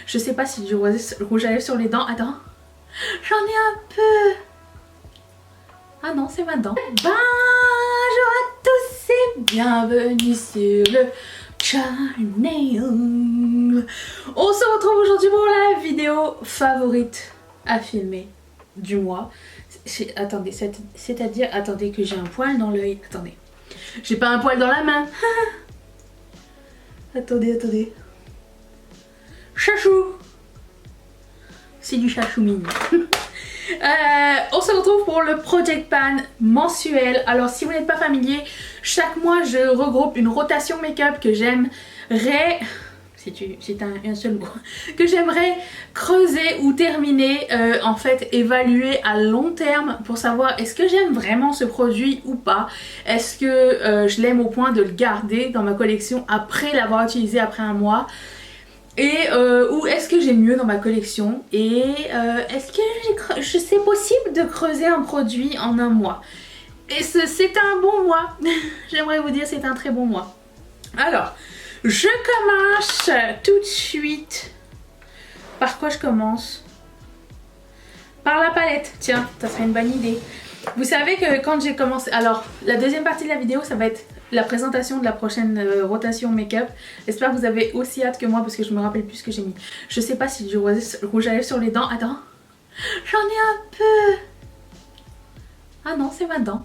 Je sais pas si du rouge à lèvres sur les dents. Attends. J'en ai un peu. Ah non, c'est ma dent. Bonjour à tous et bienvenue sur le channel. On se retrouve aujourd'hui pour la vidéo favorite à filmer du mois. Attendez, c'est-à-dire, attendez que j'ai un poil dans l'œil. Attendez. J'ai pas un poil dans la main. Attendez. Chachou. C'est du chachou mignon. On se retrouve pour le Project Pan mensuel. Alors si vous n'êtes pas familier, chaque mois je regroupe une rotation make-up que j'aimerais, c'est un seul mot, que j'aimerais creuser ou terminer, en fait évaluer à long terme pour savoir est-ce que j'aime vraiment ce produit ou pas. Est-ce que je l'aime au point de le garder dans ma collection après l'avoir utilisé après un mois. Et ou est-ce que j'ai mieux dans ma collection et est-ce que c'est possible de creuser un produit en un mois. Et c'est un bon mois. J'aimerais vous dire c'est un très bon mois. Alors, je commence tout de suite. Par quoi je commence? Par la palette. Tiens, ça serait une bonne idée. Vous savez que quand j'ai commencé... Alors, la deuxième partie de la vidéo, ça va être la présentation de la prochaine rotation make-up. J'espère que vous avez aussi hâte que moi parce que je me rappelle plus ce que j'ai mis. Je sais pas si du rouge à lèvres sur les dents. Attends. J'en ai un peu. Ah non, c'est ma dent.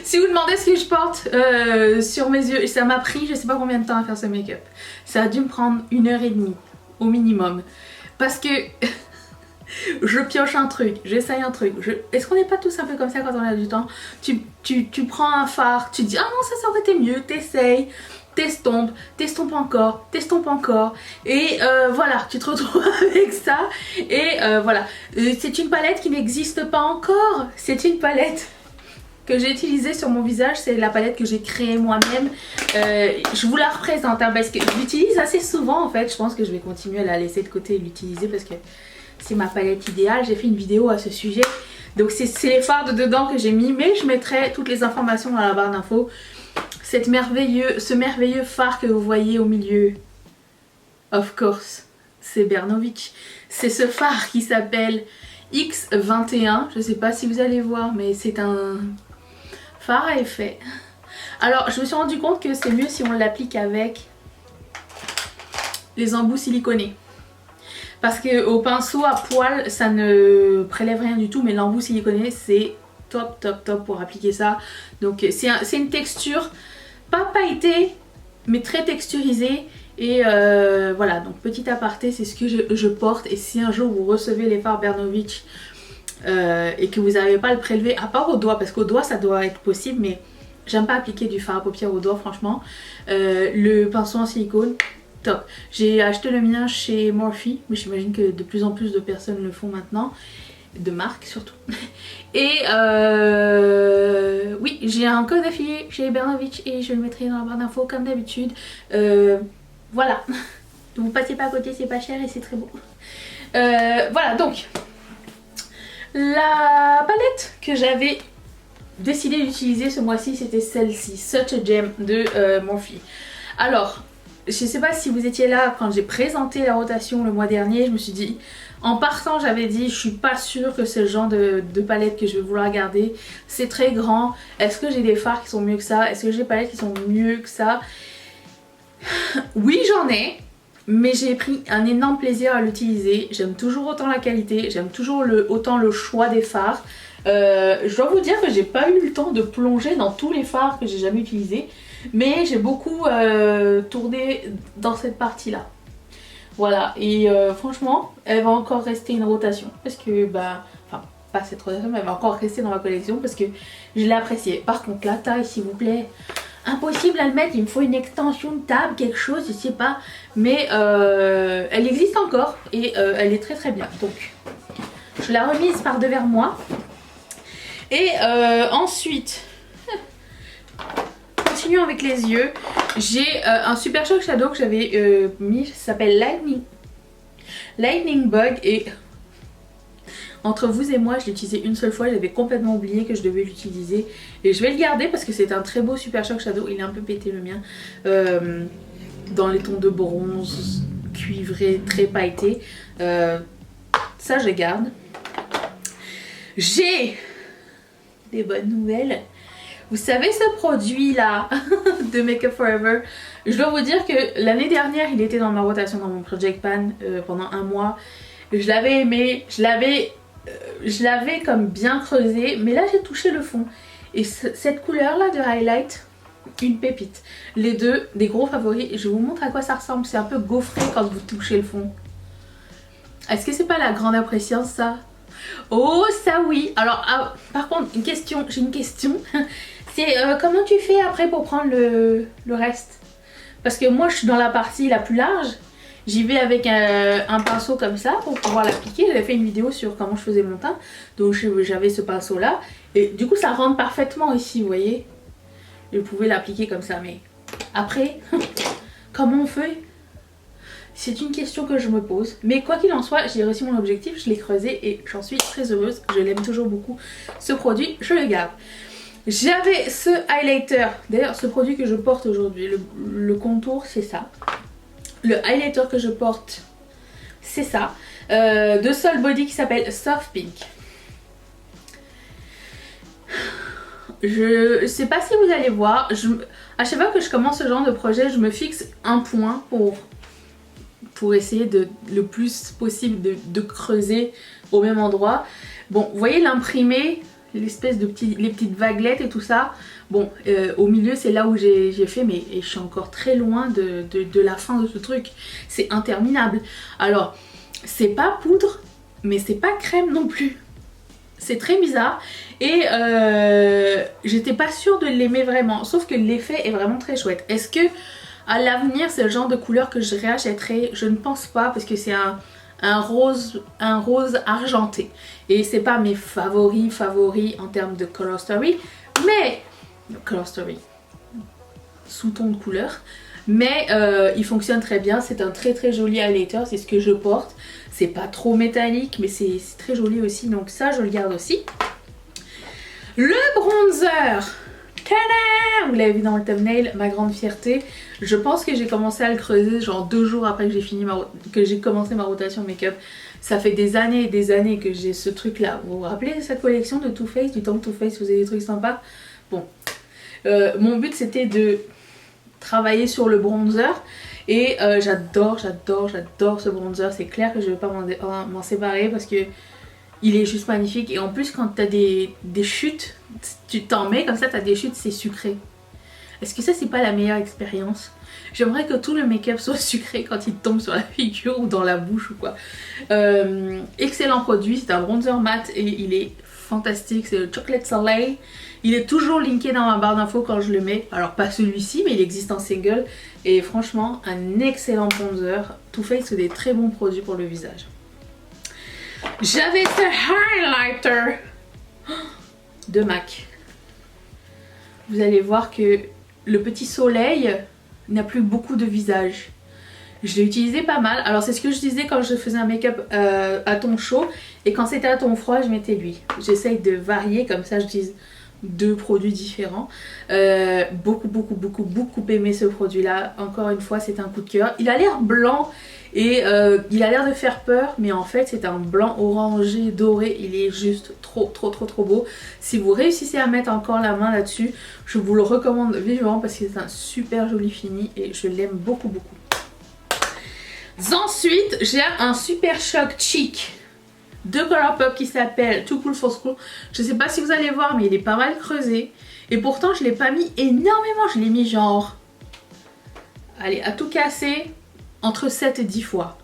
Si vous demandez ce que je porte sur mes yeux, ça m'a pris je sais pas combien de temps à faire ce make-up. Ça a dû me prendre 1h30 au minimum. Parce que... je pioche un truc, j'essaye un truc. Est-ce qu'on n'est pas tous un peu comme ça quand on a du temps? Tu prends un fard, tu dis ah non ça aurait été mieux, t'essayes, t'estompes encore, et voilà, tu te retrouves avec ça. Et voilà, c'est une palette qui n'existe pas encore. C'est une palette que j'ai utilisée sur mon visage, c'est la palette que j'ai créée moi-même. Je vous la représente hein, parce que je l'utilise assez souvent en fait. Je pense que je vais continuer à la laisser de côté et l'utiliser parce que c'est ma palette idéale. J'ai fait une vidéo à ce sujet. Donc c'est les fards de dedans que j'ai mis. Mais je mettrai toutes les informations dans la barre d'infos. Ce merveilleux fard que vous voyez au milieu, of course, c'est Bernovic. C'est ce fard qui s'appelle X21. Je sais pas si vous allez voir, mais c'est un fard à effet. Alors je me suis rendu compte que c'est mieux si on l'applique avec les embouts siliconés. Parce qu'au pinceau à poil ça ne prélève rien du tout, mais l'embout siliconé c'est top pour appliquer ça. Donc c'est une texture pas pailletée mais très texturisée. Et voilà, donc petit aparté, c'est ce que je porte. Et si un jour vous recevez les fards Bernovic et que vous n'arrivez pas à le prélever, à part au doigt, parce qu'au doigt ça doit être possible, mais j'aime pas appliquer du fard à paupières au doigt franchement. Le pinceau en silicone, top. J'ai acheté le mien chez Morphe, mais j'imagine que de plus en plus de personnes le font maintenant, de marque surtout. Et oui, j'ai un code affilié chez Bernovic et je le mettrai dans la barre d'infos comme d'habitude. Voilà, vous passez pas à côté, c'est pas cher et c'est très beau. Voilà, donc la palette que j'avais décidé d'utiliser ce mois-ci, c'était celle-ci, Such a Gem de Morphe. Alors, je sais pas si vous étiez là quand j'ai présenté la rotation le mois dernier. Je me suis dit, en partant j'avais dit je suis pas sûre que c'est le genre de palette que je vais vouloir garder. C'est très grand, est-ce que j'ai des fards qui sont mieux que ça? Est-ce que j'ai des palettes qui sont mieux que ça? Oui j'en ai, mais j'ai pris un énorme plaisir à l'utiliser. J'aime toujours autant la qualité, j'aime toujours autant le choix des fards. Je dois vous dire que j'ai pas eu le temps de plonger dans tous les fards que j'ai jamais utilisés. Mais j'ai beaucoup tourné dans cette partie là. Voilà, et franchement elle va encore rester une rotation. Parce que bah, enfin pas cette rotation mais elle va encore rester dans ma collection parce que je l'ai appréciée. Par contre la taille s'il vous plaît, impossible à le mettre, il me faut une extension de table, quelque chose, je sais pas. Mais elle existe encore et elle est très bien. Donc je l'ai remise par devers moi. Et ensuite... Continuons avec les yeux. J'ai un Super Shock Shadow que j'avais mis, ça s'appelle Lightning Bug. Et entre vous et moi, je l'ai utilisé une seule fois, j'avais complètement oublié que je devais l'utiliser. Et je vais le garder parce que c'est un très beau Super Shock Shadow. Il est un peu pété le mien. Dans les tons de bronze, cuivré, très pailleté. Ça je garde. J'ai des bonnes nouvelles. Vous savez ce produit là de Make Up For Ever, je dois vous dire que l'année dernière il était dans ma rotation dans mon Project Pan pendant un mois. Je l'avais aimé, je l'avais comme bien creusé, mais là j'ai touché le fond. Et cette couleur là de highlight, une pépite. Les deux, des gros favoris. Je vous montre à quoi ça ressemble. C'est un peu gaufré quand vous touchez le fond. Est-ce que c'est pas la grande impatience ça? Oh ça oui. Alors par contre une question, j'ai une question. C'est comment tu fais après pour prendre le reste? Parce que moi je suis dans la partie la plus large. J'y vais avec un pinceau comme ça pour pouvoir l'appliquer. J'avais fait une vidéo sur comment je faisais mon teint. Donc j'avais ce pinceau là. Et du coup ça rentre parfaitement ici, vous voyez. Je pouvais l'appliquer comme ça. Mais après, comment on fait? C'est une question que je me pose. Mais quoi qu'il en soit, j'ai réussi mon objectif. Je l'ai creusé et j'en suis très heureuse. Je l'aime toujours beaucoup. Ce produit, je le garde. J'avais ce highlighter. D'ailleurs, ce produit que je porte aujourd'hui, le contour, c'est ça. Le highlighter que je porte, c'est ça. De Sol Body qui s'appelle Soft Pink. Je sais pas si vous allez voir. À chaque fois que je commence ce genre de projet, je me fixe un point pour essayer le plus possible de creuser au même endroit. Bon, vous voyez l'imprimé, l'espèce de les petites vaguelettes et tout ça. Bon, au milieu c'est là où j'ai fait, mais je suis encore très loin de la fin de ce truc. C'est interminable. Alors, c'est pas poudre, mais c'est pas crème non plus. C'est très bizarre et j'étais pas sûre de l'aimer vraiment. Sauf que l'effet est vraiment très chouette. Est-ce que à l'avenir c'est le genre de couleur que je réachèterai? Je ne pense pas parce que c'est un rose argenté. Et c'est pas mes favoris en termes de Color Story. Mais Color Story, sous-ton de couleur. Mais il fonctionne très bien. C'est un très très joli highlighter. C'est ce que je porte. C'est pas trop métallique mais c'est très joli aussi. Donc ça je le garde aussi. Le bronzer. Tada! Vous l'avez vu dans le thumbnail, ma grande fierté. Je pense que j'ai commencé à le creuser genre 2 jours après que j'ai commencé ma rotation make-up. Ça fait des années et des années que j'ai ce truc là. Vous vous rappelez de cette collection de Too Faced, du temps que Too Faced faisait des trucs sympas? Bon, mon but c'était de travailler sur le bronzer. Et j'adore ce bronzer. C'est clair que je ne vais pas m'en séparer parce que il est juste magnifique. Et en plus quand tu as des chutes, tu t'en mets comme ça, tu as des chutes, c'est sucré. Est-ce que ça c'est pas la meilleure expérience? J'aimerais que tout le make-up soit sucré quand il tombe sur la figure ou dans la bouche ou quoi. Excellent produit, c'est un bronzer mat et il est fantastique. C'est le Chocolate Soleil. Il est toujours linké dans ma barre d'infos quand je le mets. Alors pas celui-ci mais il existe en single. Et franchement un excellent bronzer. Too Faced c'est des très bons produits pour le visage. J'avais ce highlighter de MAC. Vous allez voir que le petit soleil n'a plus beaucoup de visage. Je l'ai utilisé pas mal. Alors c'est ce que je disais quand je faisais un make-up à ton chaud. Et quand c'était à ton froid je mettais lui. J'essaye de varier comme ça j'utilise 2 produits différents. Beaucoup aimé ce produit là. Encore une fois c'est un coup de cœur. Il a l'air blanc et il a l'air de faire peur, mais en fait c'est un blanc orangé doré. Il est juste trop beau. Si vous réussissez à mettre encore la main là dessus, je vous le recommande vivement parce que c'est un super joli fini et je l'aime beaucoup. Ensuite j'ai un super choc cheek de Colourpop qui s'appelle Too Cool for School. Je sais pas si vous allez voir mais il est pas mal creusé. Et pourtant je l'ai pas mis énormément. Je l'ai mis genre, allez, à tout casser, entre 7 et 10 fois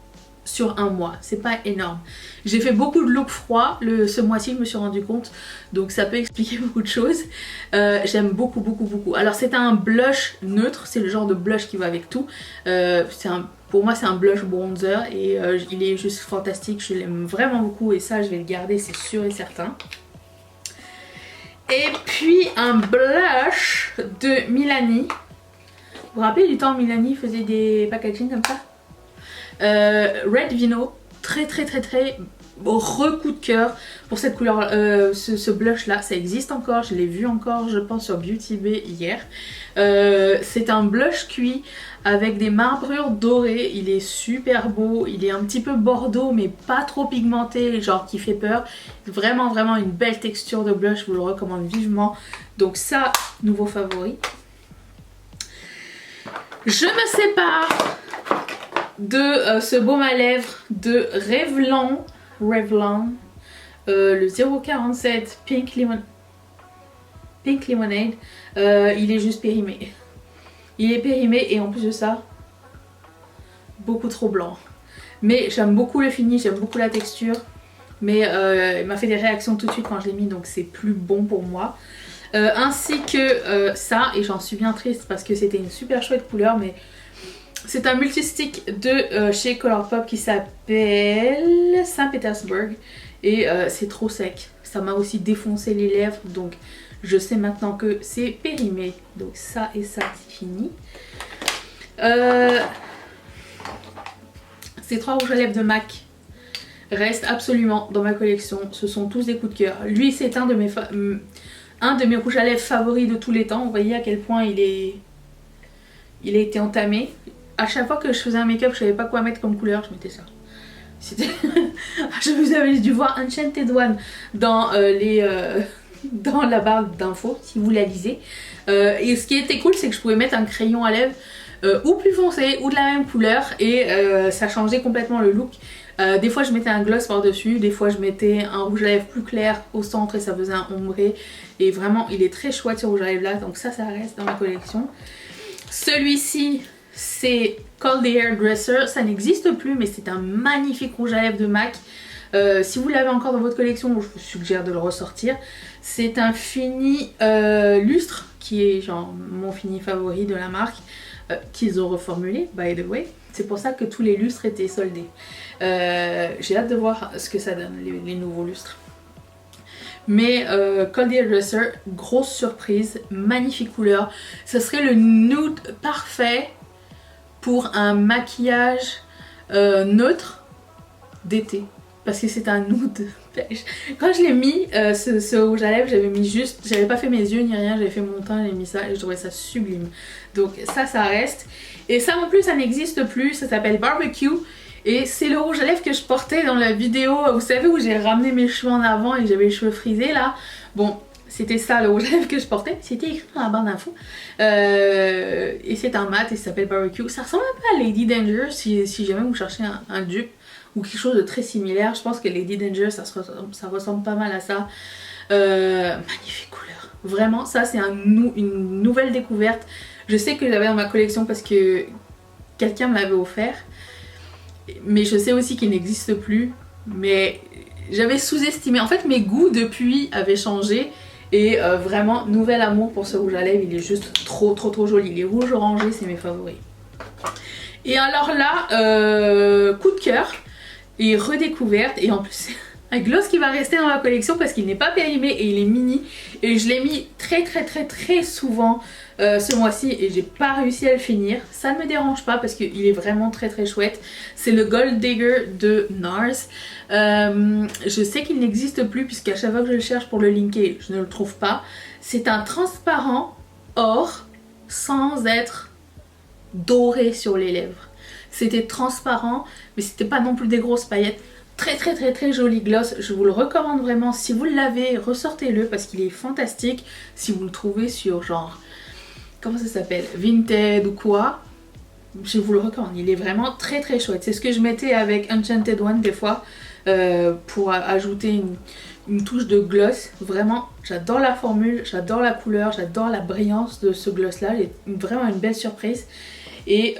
sur un mois. C'est pas énorme. J'ai fait beaucoup de looks froids ce mois-ci, je me suis rendu compte. Donc ça peut expliquer beaucoup de choses. J'aime beaucoup. Alors c'est un blush neutre. C'est le genre de blush qui va avec tout. Pour moi c'est un blush bronzer et il est juste fantastique. Je l'aime vraiment beaucoup et ça je vais le garder, c'est sûr et certain. Et puis un blush de Milani. Vous vous rappelez du temps où Milani faisait des packaging comme ça? Red Vino, très re-coup de cœur pour cette couleur, ce blush là. Ça existe encore, je l'ai vu encore je pense sur Beauty Bay hier. C'est un blush cuit avec des marbrures dorées, il est super beau, il est un petit peu bordeaux mais pas trop pigmenté, genre qui fait peur. Vraiment vraiment une belle texture de blush, je vous le recommande vivement. Donc ça, nouveau favori. Je me sépare de ce baume à lèvres de Revlon, le 047 Pink Lemonade. Il est juste périmé. Il est périmé et en plus de ça, beaucoup trop blanc. Mais j'aime beaucoup le fini, j'aime beaucoup la texture. Mais il m'a fait des réactions tout de suite quand je l'ai mis, donc c'est plus bon pour moi. Ainsi que ça, et j'en suis bien triste parce que c'était une super chouette couleur, mais c'est un multistick de chez Colourpop qui s'appelle Saint-Pétersbourg et c'est trop sec. Ça m'a aussi défoncé les lèvres, donc je sais maintenant que c'est périmé. Donc ça et ça, c'est fini. Ces 3 rouges à lèvres de MAC restent absolument dans ma collection. Ce sont tous des coups de cœur. Lui, c'est un de mes rouges à lèvres favoris de tous les temps. Vous voyez à quel point il a été entamé. À chaque fois que je faisais un make-up, je savais pas quoi mettre comme couleur, je mettais ça. Je vous avais dû voir Enchanted One dans dans la barre d'infos si vous la lisez. Et ce qui était cool, c'est que je pouvais mettre un crayon à lèvres ou plus foncé ou de la même couleur et ça changeait complètement le look. Des fois je mettais un gloss par dessus, des fois je mettais un rouge à lèvres plus clair au centre et ça faisait un ombré. Et vraiment il est très chouette ce rouge à lèvres là, donc ça reste dans ma collection. Celui-ci c'est Call the Hairdresser, ça n'existe plus mais c'est un magnifique rouge à lèvres de MAC. Si vous l'avez encore dans votre collection, je vous suggère de le ressortir. C'est un fini lustre qui est genre mon fini favori de la marque qu'ils ont reformulé by the way. C'est pour ça que tous les lustres étaient soldés. J'ai hâte de voir ce que ça donne les nouveaux lustres. Mais Call the Hairdresser, grosse surprise, magnifique couleur. Ce serait le nude parfait pour un maquillage neutre d'été. Parce que c'est un nude. Quand je l'ai mis, ce rouge à lèvres, j'avais mis juste, j'avais pas fait mes yeux ni rien, j'avais fait mon teint, j'ai mis ça et je trouvais ça sublime. Donc ça reste. Et ça non plus, ça n'existe plus, ça s'appelle Barbecue. Et c'est le rouge à lèvres que je portais dans la vidéo, vous savez, où j'ai ramené mes cheveux en avant et j'avais les cheveux frisés là. Bon, c'était ça le rouge à lèvres que je portais, c'était écrit dans la barre d'infos. Et c'est un mat et ça s'appelle Barbecue. Ça ressemble un peu à Lady Danger si jamais vous cherchez un dupe ou quelque chose de très similaire. Je pense que Lady Danger ça ressemble pas mal à ça. Magnifique couleur. Vraiment, ça c'est une nouvelle découverte. Je sais que je l'avais dans ma collection parce que quelqu'un me l'avait offert. Mais je sais aussi qu'il n'existe plus. Mais j'avais sous-estimé. En fait, mes goûts depuis avaient changé. Et vraiment, nouvel amour pour ce rouge à lèvres. Il est juste trop joli. Les rouges orangés, c'est mes favoris. Et alors là, coup de cœur. Et redécouverte. Et en plus, un gloss qui va rester dans ma collection parce qu'il n'est pas périmé et il est mini. Et je l'ai mis très souvent ce mois-ci et j'ai pas réussi à le finir. Ça ne me dérange pas parce qu'il est vraiment très chouette. C'est le Gold Digger de NARS. Je sais qu'il n'existe plus puisqu'à chaque fois que je le cherche pour le linker, je ne le trouve pas. C'est un transparent or sans être doré sur les lèvres. C'était transparent mais c'était pas non plus des grosses paillettes. Très joli gloss, je vous le recommande vraiment. Si vous l'avez, ressortez-le parce qu'il est fantastique. Si vous le trouvez sur genre, comment ça s'appelle, Vinted ou quoi, je vous le recommande. Il est vraiment très chouette. C'est ce que je mettais avec Enchanted One des fois pour ajouter une touche de gloss. Vraiment, j'adore la formule, j'adore la couleur, j'adore la brillance de ce gloss là. Il est vraiment une belle surprise. Et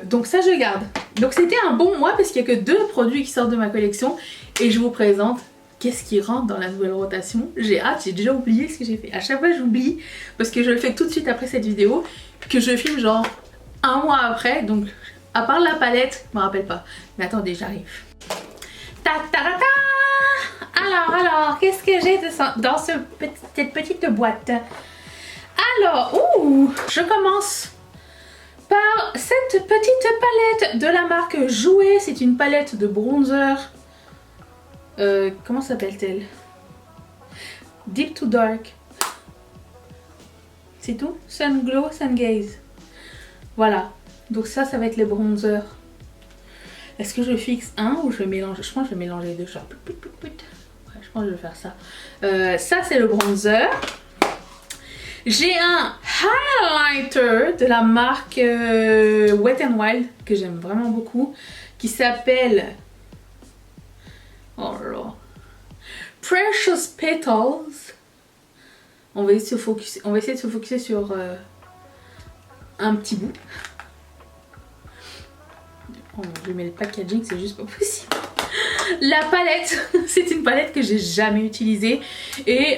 donc ça je garde. Donc c'était un bon mois parce qu'il n'y a que 2 produits qui sortent de ma collection. Et je vous présente qu'est-ce qui rentre dans la nouvelle rotation. J'ai hâte, j'ai déjà oublié ce que j'ai fait. À chaque fois j'oublie parce que je le fais tout de suite après cette vidéo. Que je filme genre un mois après. Donc à part la palette, je me rappelle pas. Mais attendez, j'arrive. Ta ta ta ta. Alors, qu'est-ce que j'ai dans cette petite boîte? Alors, je commence par cette petite palette de la marque Jouer. C'est une palette de bronzer Comment s'appelle-t-elle? Deep to Dark. C'est tout? Sun Glow, Sun Gaze. Voilà. Donc ça va être les bronzers. Est-ce que je fixe un ou je mélange? Je pense que je vais mélanger les deux. Genre, ouais, je pense que je vais faire ça. Ça, c'est le bronzer. J'ai un highlighter de la marque Wet n Wild que j'aime vraiment beaucoup, qui s'appelle Precious Petals. On va essayer de se focuser sur un petit bout. Oh mon dieu, mais le packaging, c'est juste pas possible. La palette, c'est une palette que j'ai jamais utilisée. Et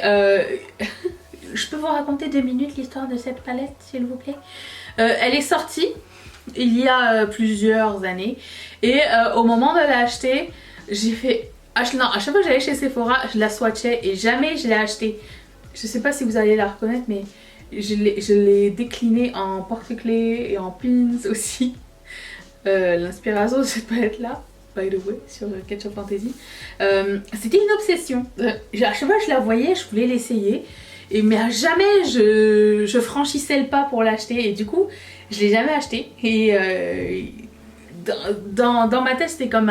je peux vous raconter 2 minutes l'histoire de cette palette, s'il vous plaît. Elle est sortie il y a plusieurs années. Et au moment de l'acheter, j'ai fait... Non, à chaque fois que j'allais chez Sephora, je la swatchais et jamais je l'ai achetée. Je sais pas si vous allez la reconnaître, mais je l'ai déclinée en porte-clés et en pins aussi. L'inspiration de cette palette là, by the way, sur Ketchup Fantasy, c'était une obsession. À chaque fois que je la voyais, je voulais l'essayer, mais à jamais je franchissais le pas pour l'acheter, et du coup je l'ai jamais acheté. Et dans ma tête, c'était comme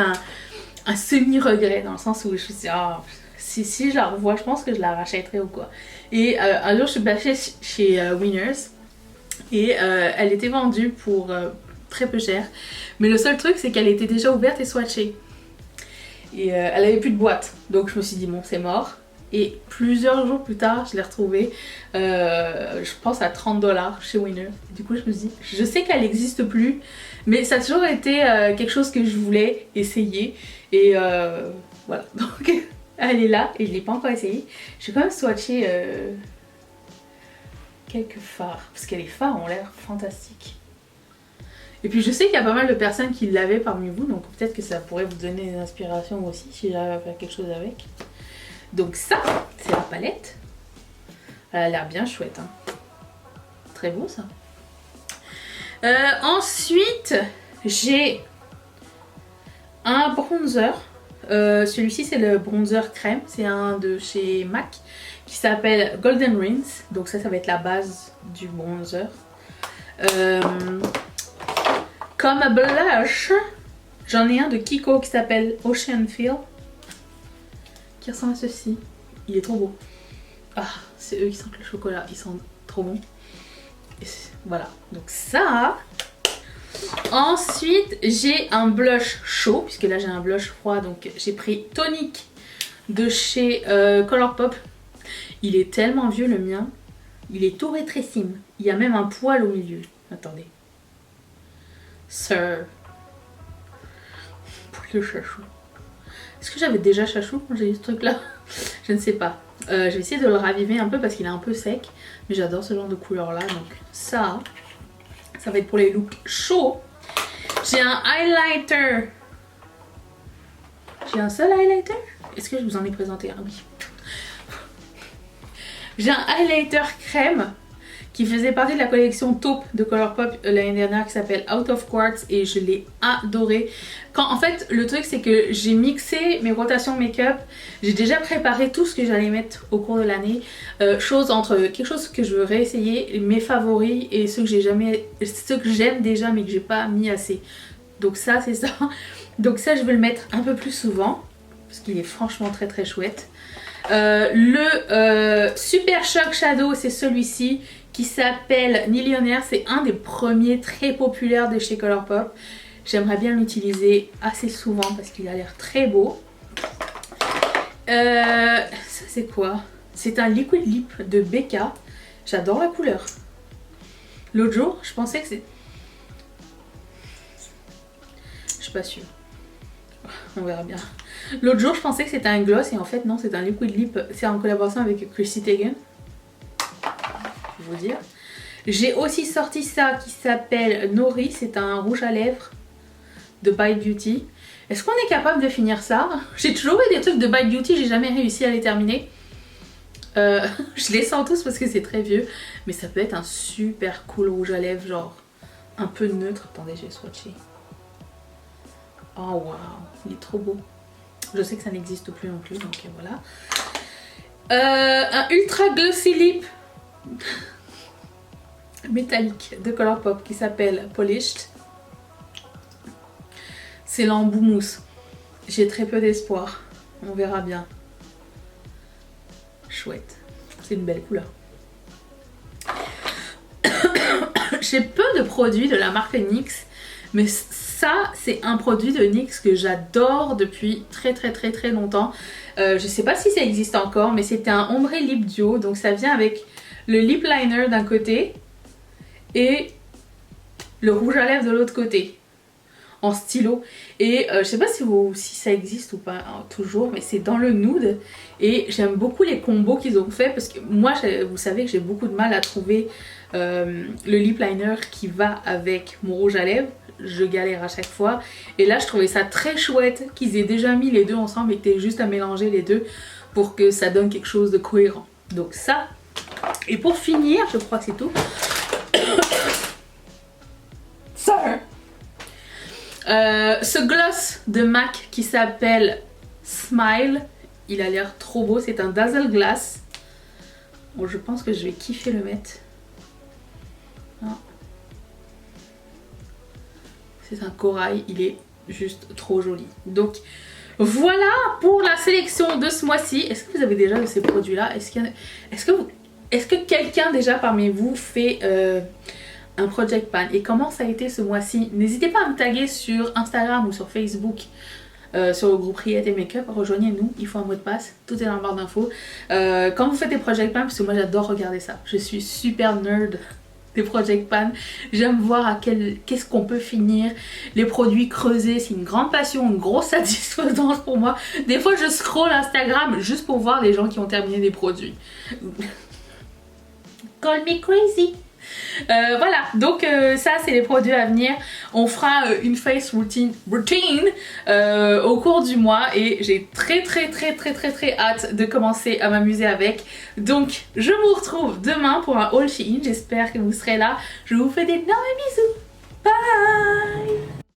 un semi-regret, dans le sens où je me suis dit, oh, si je la revois, je pense que je la rachèterai ou quoi. Et un jour, je suis passée chez Winners, et elle était vendue pour très peu cher. Mais le seul truc, c'est qu'elle était déjà ouverte et swatchée. Et elle avait plus de boîte. Donc je me suis dit, bon, c'est mort. Et plusieurs jours plus tard, je l'ai retrouvée, je pense à 30$ chez Winner. Du coup, je me suis dit, je sais qu'elle n'existe plus, mais ça a toujours été quelque chose que je voulais essayer. Et voilà, donc elle est là et je ne l'ai pas encore essayée. J'ai quand même swatché quelques fards, parce que les fards ont l'air fantastiques. Et puis je sais qu'il y a pas mal de personnes qui l'avaient parmi vous, donc peut-être que ça pourrait vous donner des inspirations aussi si j'arrive à faire quelque chose avec. Donc ça, c'est la palette. Elle a l'air bien chouette, hein. Très beau ça. Ensuite, j'ai un bronzer. Celui-ci, c'est le bronzer crème. C'est un de chez MAC qui s'appelle Golden Rings. Donc ça va être la base du bronzer. Comme blush, j'en ai un de Kiko qui s'appelle Ocean Feel, qui ressemble à ceci. Il est trop beau. Ah, c'est eux qui sentent le chocolat, ils sont trop bons. Et voilà, donc ça. Ensuite, j'ai un blush chaud, puisque là j'ai un blush froid, donc j'ai pris Tonic de chez Colourpop. Il est tellement vieux le mien, il est tout rétrécime. Il y a même un poil au milieu. Attendez. Sir. Poil de chachou. Est-ce que j'avais déjà chachou quand j'ai eu ce truc là? Je ne sais pas. Je vais essayer de le raviver un peu parce qu'il est un peu sec. Mais j'adore ce genre de couleur là. Donc ça va être pour les looks chauds. J'ai un highlighter. J'ai un seul highlighter? Est-ce que je vous en ai présenté un? Oui. J'ai un highlighter crème qui faisait partie de la collection taupe de Colourpop l'année dernière, qui s'appelle Out of Quartz, et je l'ai adoré. En fait, le truc c'est que j'ai mixé mes rotations make-up, j'ai déjà préparé tout ce que j'allais mettre au cours de l'année, entre quelque chose que je veux réessayer, mes favoris et ceux que j'aime déjà mais que j'ai pas mis assez. Donc ça, c'est ça. Donc ça, je vais le mettre un peu plus souvent parce qu'il est franchement très très chouette. Le Super Shock Shadow, c'est celui-ci qui s'appelle Millionnaire. C'est un des premiers très populaires de chez Colourpop. J'aimerais bien l'utiliser assez souvent parce qu'il a l'air très beau. Ça c'est quoi? C'est un liquid lip de Becca. J'adore la couleur. L'autre jour, je pensais que c'est... Je suis pas sûre. On verra bien. L'autre jour, je pensais que c'était un gloss et en fait non, c'est un liquid lip. C'est en collaboration avec Chrissy Teigen. Je vais vous dire. J'ai aussi sorti ça qui s'appelle Nori. C'est un rouge à lèvres de Bite Beauty. Est-ce qu'on est capable de finir ça? J'ai toujours eu des trucs de Bite Beauty, j'ai jamais réussi à les terminer. Je les sens tous parce que c'est très vieux. Mais ça peut être un super cool rouge à lèvres, genre un peu neutre. Attendez, je vais swatcher. Oh waouh, il est trop beau. Je sais que ça n'existe plus non plus, donc voilà. Un Ultra Glossy Lip métallique de Colourpop qui s'appelle Polished. C'est l'embout mousse. J'ai très peu d'espoir. On verra bien. Chouette. C'est une belle couleur. J'ai peu de produits de la marque NYX, mais ça c'est un produit de NYX que j'adore depuis très longtemps. Je sais pas si ça existe encore, mais c'était un ombre lip duo, donc ça vient avec le lip liner d'un côté et le rouge à lèvres de l'autre côté en stylo. Et je sais pas si ça existe ou pas toujours, mais c'est dans le nude et j'aime beaucoup les combos qu'ils ont fait parce que moi vous savez que j'ai beaucoup de mal à trouver le lip liner qui va avec mon rouge à lèvres. Je galère à chaque fois et là je trouvais ça très chouette qu'ils aient déjà mis les deux ensemble et que t'aies juste à mélanger les deux pour que ça donne quelque chose de cohérent. Donc ça, et pour finir je crois que c'est tout. Ça, ce gloss de MAC qui s'appelle Smile, il a l'air trop beau, c'est un Dazzle Glass. Bon, je pense que je vais kiffer le mettre. C'est un corail, il est juste trop joli. Donc voilà pour la sélection de ce mois-ci. Est-ce que vous avez déjà de ces produits-là? Est-ce que quelqu'un déjà parmi vous fait un project pan? Et comment ça a été ce mois-ci? N'hésitez pas à me taguer sur Instagram ou sur Facebook, sur le groupe Riette et Makeup. Rejoignez-nous, il faut un mot de passe, tout est dans la barre d'infos. Quand vous faites des project pans, parce que moi j'adore regarder ça, je suis super nerd des project pans, j'aime voir à qu'est-ce qu'on peut finir, les produits creusés, c'est une grande passion, une grosse satisfaction pour moi. Des fois je scroll Instagram juste pour voir les gens qui ont terminé des produits. Call me crazy. Voilà, donc ça c'est les produits à venir. On fera une face routine au cours du mois et j'ai très hâte de commencer à m'amuser avec. Donc je vous retrouve demain pour un haul Shein. J'espère que vous serez là. Je vous fais d'énormes bisous. Bye.